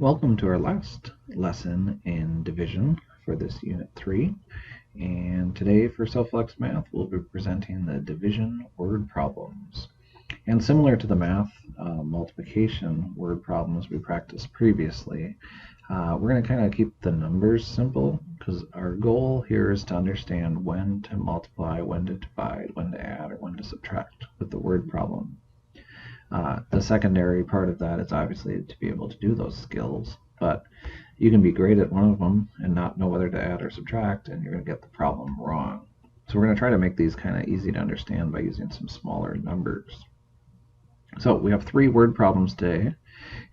Welcome to our last lesson in division for this Unit 3. And today for Soflex Math, we'll be presenting the division word problems. And similar to the math multiplication word problems we practiced previously, we're going to kind of keep the numbers simple because our goal here is to understand when to multiply, when to divide, when to add, or when to subtract with the word problem. The secondary part of that is obviously to be able to do those skills, but you can be great at one of them and not know whether to add or subtract, and you're going to get the problem wrong. So we're going to try to make these kind of easy to understand by using some smaller numbers. So we have 3 word problems today,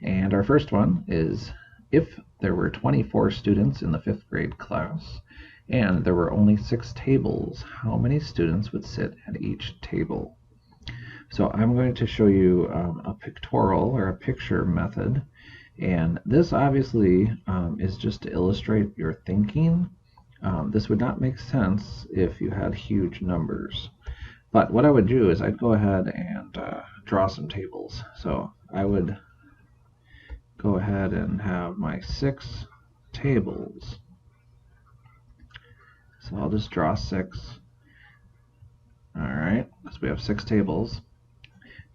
and our first one is if there were 24 students in the 5th grade class and there were only 6 tables, how many students would sit at each table? So I'm going to show you a pictorial or a picture method, and this obviously is just to illustrate your thinking. This would not make sense if you had huge numbers, but what I would do is I'd go ahead and draw some tables. So I would go ahead and have my 6 tables. So I'll just draw 6. Alright, so we have 6 tables.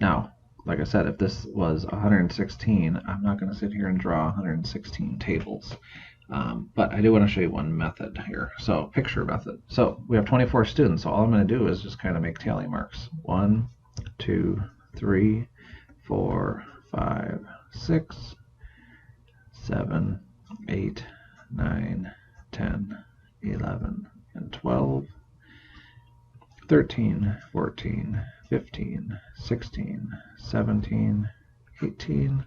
Now, like I said, if this was 116, I'm not going to sit here and draw 116 tables. But I do want to show you one method here. So, picture method. So, we have 24 students, so all I'm going to do is just kind of make tally marks. 1, 2, 3, 4, 5, 6, 7, 8, 9, 10, 11, and 12, 13, 14, 15, 16, 17, 18,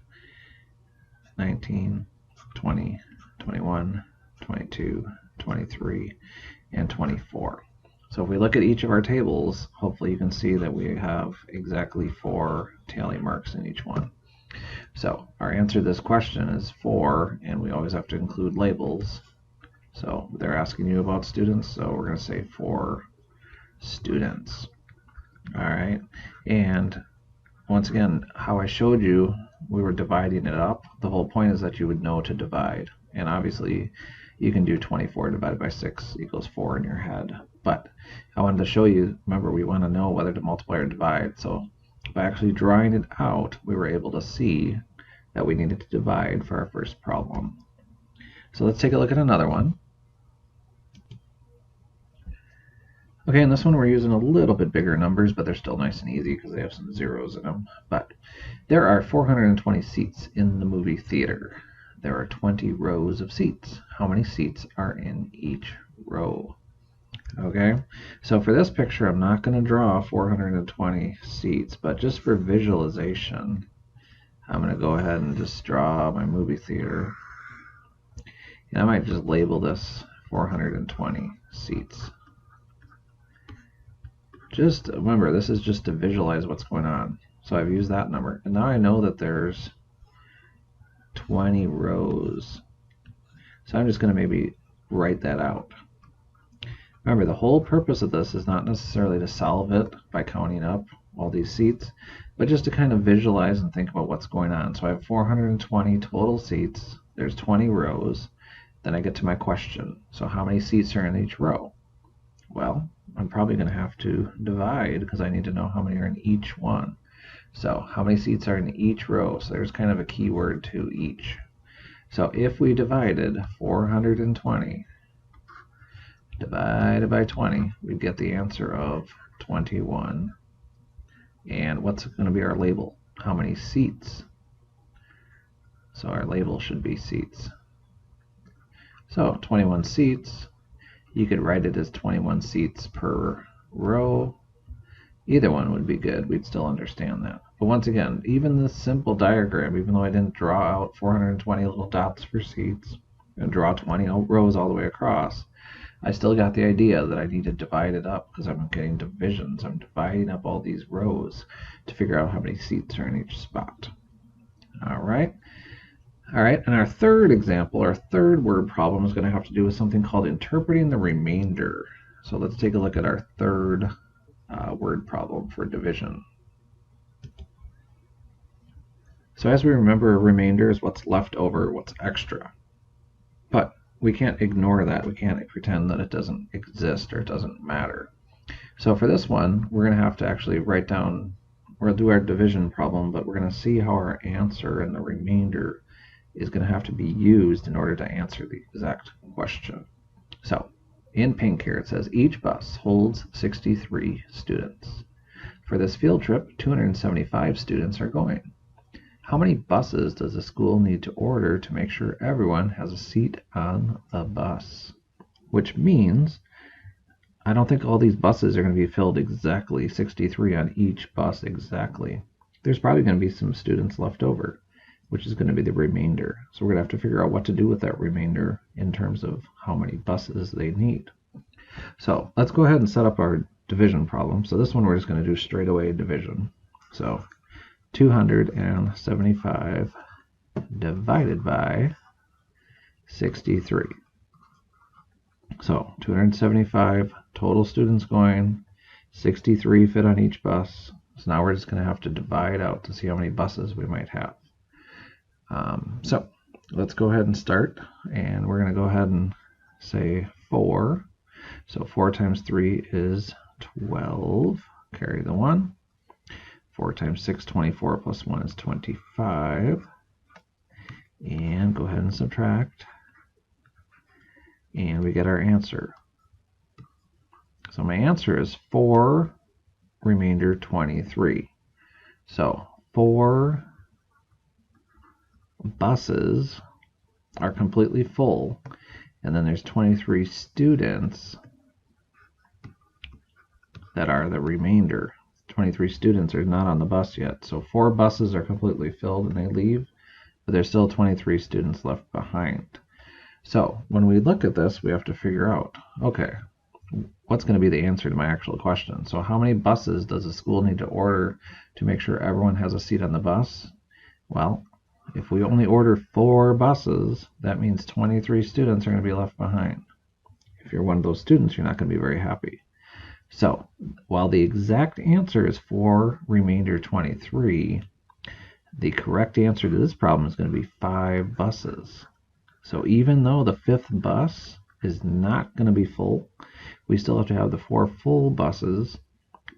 19, 20, 21, 22, 23, and 24. So if we look at each of our tables, hopefully you can see that we have exactly 4 tally marks in each one. So our answer to this question is 4, and we always have to include labels. So they're asking you about students, so we're going to say 4 students. Alright, and once again, how I showed you, we were dividing it up. The whole point is that you would know to divide, and obviously you can do 24 divided by 6 equals 4 in your head, but I wanted to show you, remember, we want to know whether to multiply or divide, so by actually drawing it out, we were able to see that we needed to divide for our first problem. So let's take a look at another one. Okay, in this one we're using a little bit bigger numbers, but they're still nice and easy because they have some zeros in them. But there are 420 seats in the movie theater. There are 20 rows of seats. How many seats are in each row? Okay, so for this picture I'm not going to draw 420 seats, but just for visualization, I'm going to go ahead and just draw my movie theater. And I might just label this 420 seats. Just remember, this is just to visualize what's going on. So I've used that number. And now I know that there's 20 rows. So I'm just going to maybe write that out. Remember, the whole purpose of this is not necessarily to solve it by counting up all these seats, but just to kind of visualize and think about what's going on. So I have 420 total seats. There's 20 rows. Then I get to my question. So how many seats are in each row? Well, I'm probably going to have to divide because I need to know how many are in each one. So how many seats are in each row? So there's kind of a keyword to each. So if we divided 420 divided by 20, we'd get the answer of 21. And what's going to be our label? How many seats? So our label should be seats. So 21 seats. You could write it as 21 seats per row. Either one would be good. We'd still understand that. But once again, even this simple diagram, even though I didn't draw out 420 little dots for seats and draw 20 rows all the way across, I still got the idea that I need to divide it up because I'm getting divisions. I'm dividing up all these rows to figure out how many seats are in each spot. All right. All right, and our third example, our third word problem is going to have to do with something called interpreting the remainder. So let's take a look at our third word problem for division. So as we remember, a remainder is what's left over, what's extra. But we can't ignore that. We can't pretend that it doesn't exist or it doesn't matter. So for this one, we're going to have to actually write down, we'll do our division problem, but we're going to see how our answer and the remainder is going to have to be used in order to answer the exact question. So in pink here it says each bus holds 63 students. For this field trip, 275 students are going. How many buses does the school need to order to make sure everyone has a seat on the bus? Which means I don't think all these buses are going to be filled exactly, 63 on each bus exactly. There's probably going to be some students left over, which is going to be the remainder. So we're going to have to figure out what to do with that remainder in terms of how many buses they need. So let's go ahead and set up our division problem. So this one we're just going to do straight away division. So 275 divided by 63. So 275 total students going, 63 fit on each bus. So now we're just going to have to divide out to see how many buses we might have. So let's go ahead and start, and we're going to go ahead and say 4. So 4 times 3 is 12. Carry the 1. 4 times 6, 24, plus 1 is 25. And go ahead and subtract. And we get our answer. So my answer is 4 remainder 23. So 4 buses are completely full, and then there's 23 students that are the remainder. 23 students are not on the bus yet. So 4 buses are completely filled and they leave, but there's still 23 students left behind. So when we look at this, we have to figure out, okay, what's going to be the answer to my actual question? So how many buses does the school need to order to make sure everyone has a seat on the bus? Well, if we only order 4 buses, that means 23 students are going to be left behind. If you're one of those students, you're not going to be very happy. So while the exact answer is 4 remainder 23, the correct answer to this problem is going to be 5 buses. So even though the 5th bus is not going to be full, we still have to have the 4 full buses,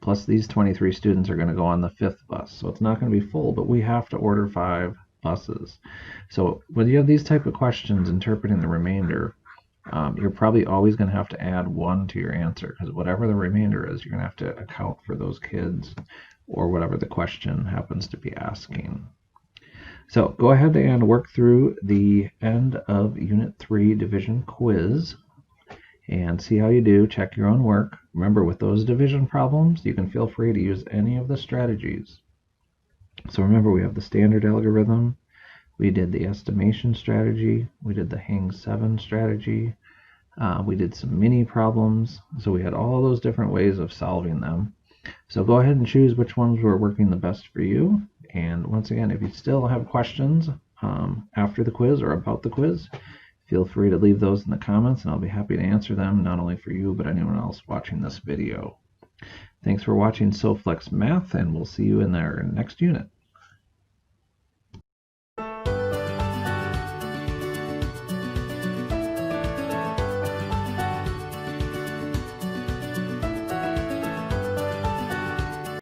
plus these 23 students are going to go on the 5th bus. So it's not going to be full, but we have to order 5 buses. So when you have these type of questions interpreting the remainder, you're probably always going to have to add 1 to your answer, because whatever the remainder is, you're going to have to account for those kids or whatever the question happens to be asking. So go ahead and work through the end of Unit 3 division quiz and see how you do. Check your own work. Remember, with those division problems, you can feel free to use any of the strategies. So remember, we have the standard algorithm, we did the estimation strategy, we did the hang 7 strategy, we did some mini problems. So we had all those different ways of solving them. So go ahead and choose which ones were working the best for you. And once again, if you still have questions after the quiz or about the quiz, feel free to leave those in the comments and I'll be happy to answer them, not only for you, but anyone else watching this video. Thanks for watching Soflex Math, and we'll see you in our next unit.